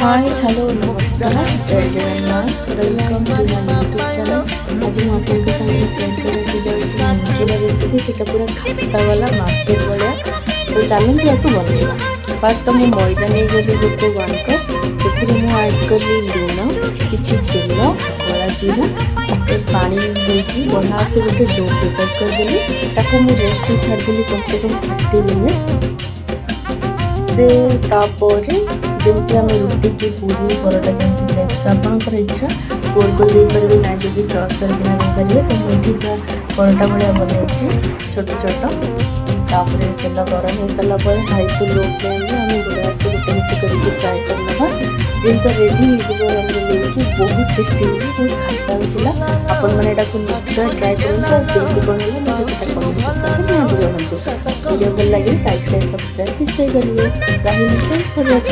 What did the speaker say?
हाय hello नमस्कार जय Jagannath welcome to my YouTube channel. आज मैं आपके सामने शेयर करके रेसिपी सेटा पूरा खस्ता वाला मार्केट वाला तो चलते आपको बनवा। फास्ट तो मैं मैदा नहीं गली गोटे 1 कप से ऐड कली लुण किसी तेल कला जीरा पानी देकी बढ़ा से गोटे डो प्रिपेयर करदेली ताको मुझे रेस्ट छाड़देली कम से कम 30 मिनट से तापर जमी आम रुटी की पूरी परोटा जमी सेट आपंकर इच्छा गोल गोल देपारे ना जब क्रस करके देपारे तो मुझे पूरा परोटा भाया बनाई छोट छोट तापर तेल गरम हो सारापर हाई टू लो फ्लेम में आम बढ़िया से गोटे करके फ्राए करना जिनका रेडी होगी बहुत टेस्टी बहुत खासा होता आपण मैंने निश्चय ट्राए करेंगे बनला वीडियो भल लगे लाइक शेयर सब्सक्राइब निश्चय करेंगे।